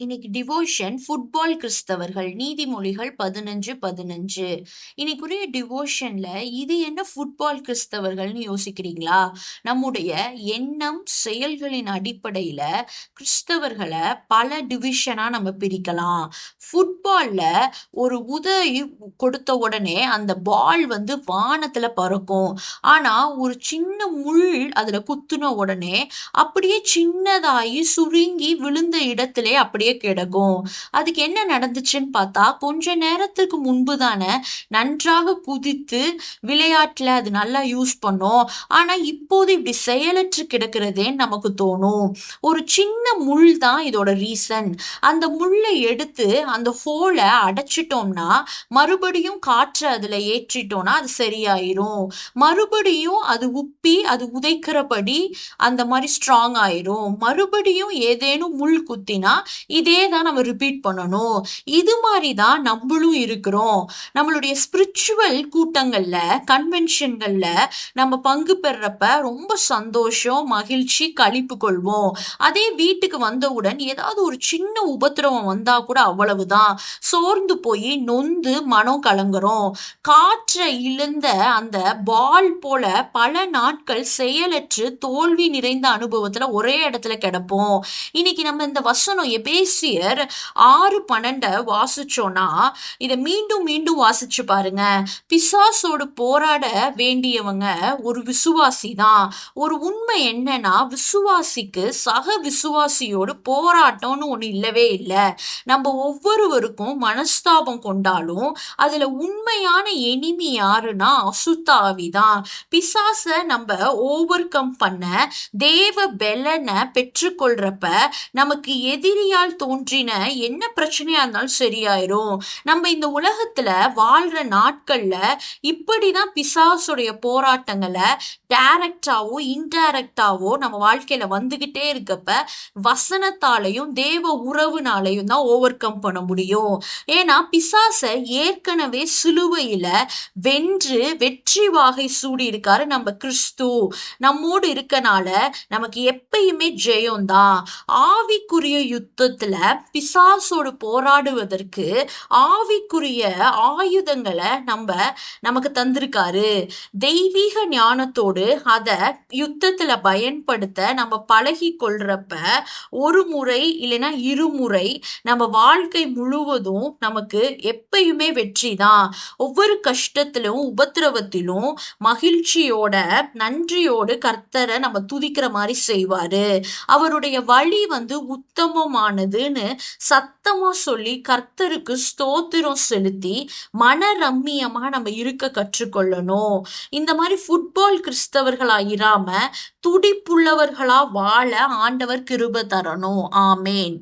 இன்னைக்கு devotion football கிறிஸ்தவர்கள் நீதிமொழிகள் 15:15. இன்னைக்குரிய டிவோஷன்ல இது என்ன ஃபுட்பால் கிறிஸ்தவர்கள்னு யோசிக்கிறீங்களா? நம்முடைய எண்ணம் செயல்களின் அடிப்படையில கிறிஸ்தவர்களை பல டிவிஷனா நம்ம பிரிக்கலாம். ஃபுட்பால்ல ஒரு உதவி கொடுத்த உடனே அந்த பால் வானத்துல பறக்கும். ஆனா ஒரு சின்ன முள் அதுல குத்துன உடனே அப்படியே சின்னதாகி சுருங்கி விழுந்த இடத்திலே அப்படியே கிடக்கும். அதுக்கு என்ன நடந்துச்சுன்னு பார்த்தா, கொஞ்ச நேரத்துக்கு முன்பு தானே நன்றாக குதித்து விளையாட்டுல அது நல்லா யூஸ் பண்ணோம். ஆனா இப்போது இப்படி செயலற்று கிடக்கிறதே நமக்கு தோணும். ஒரு சின்ன முள் தான் இதோட ரீசன். அந்த முள்ளை எடுத்து அந்த ஹோலை அடைச்சிட்டோம்னா மறுபடியும் காற்றை அதுல ஏற்றிட்டோம்னா அது சரியாயிரும். மறுபடியும் அது உப்பி அது உதைக்கிறபடி அந்த மாதிரி ஸ்ட்ராங் ஆயிரும். மறுபடியும் ஏதேனும் முள் குத்தினா இதே தான் நம்ம ரிப்பீட் பண்ணணும். இது மாதிரி தான் நம்மளும் இருக்கிறோம். நம்மளுடைய ஸ்பிரிச்சுவல் கூட்டங்கள்ல கன்வென்ஷன்கள்ல நம்ம பங்கு பெறப்ப ரொம்ப சந்தோஷம் மகிழ்ச்சி களிப்பு கொள்வோம். அதே வீட்டுக்கு வந்தவுடன் ஏதாவது ஒரு சின்ன உபத்திரவம் வந்தா கூட அவ்வளவுதான் சோர்ந்து போய் நொந்து மனம் கலங்குறோம். காற்றை இழந்த அந்த பால் போல பல நாட்கள் செயலற்று தோல்வி நிறைந்த அனுபவத்துல ஒரே இடத்துல கிடப்போம். இன்னைக்கு நம்ம இந்த வசனம் எபேசியர் 6:12 வாசிச்சோம்னா இதை மீண்டும் மீண்டும் வாசிச்சு பாருங்க. பிசாசோடு போராட வேண்டியவங்க ஒரு விசுவாசி தான். ஒரு உண்மை என்னன்னா, விசுவாசிக்கு சக விசுவாசியோடு போராட்டம்னு ஒண்ணு இல்லவே இல்லை. நம்ம ஒவ்வொருவருக்கும் மனஸ்தாபம் கொண்டாலும் அதுல உண்மையான எனிமி யாருன்னா அசுத்தாவிதான். பிசாச நம்ம ஓவர் கம் பண்ண தேவ பெலனை பெற்றுக்கொள்றப்ப நமக்கு எதிரியால் தோன்றின என்ன பிரச்சனையா இருந்தாலும் சரியாயிரும். நம்ம இந்த உலகத்துல வாழ்ற நாட்கள்ல இப்படிதான் பிசாசுடைய போராட்டங்களை டைரக்டாவோ இன்டைரக்டாவோ நம்ம வாழ்க்கையில வந்துகிட்டே இருக்கப்ப வசனத்தாலையும் தேவ உறவுனாலையும் தான் ஓவர் கம் பண்ண முடியும். ஏன்னா பிசாச ஏற்கனவே சிலுவையில வென்று வெற்றி வாகை சூடி இருக்காரு நம்ம கிறிஸ்து. நம்மோடு இருக்கனால நமக்கு எப்பயுமே ஜெயம்தான். ஆவிக்குரிய யுத்தத்துல பிசாசோடு போராடுவதற்கு ஆவிக்குரிய ஆயுதங்களை நமக்கு தந்திருக்காரு. தெய்வீக ஞானத்தோடு அத யுத்தத்துல பயன்படுத்த நம்ம பழகி கொள்றப்ப ஒரு முறை இல்லைன்னா இருமுறை நம்ம வாழ்க்கை முழுவதும் நமக்கு எப்பயுமே வெற்றி தான். ஒவ்வொரு கஷ்டத்திலும் உபத்திரவத்திலும் மகிழ்ச்சியோட நன்றியோடு கர்த்தரை நம்ம துதிக்கிற மாதிரி செய்வாரு. அவருடைய வழி உத்தமமானதுன்னு சத்தமா சொல்லி கர்த்தருக்கு ஸ்தோத்திரம் செலுத்தி மன ரம்மியமா நம்ம இருக்க கற்றுக்கொள்ளணும். இந்த மாதிரி ஃபுட்பால் கிறிஸ்தவர்களா இராம துடிப்புள்ளவர்களா வாழ ஆண்டவர் கிருபை தரணும். ஆமேன்.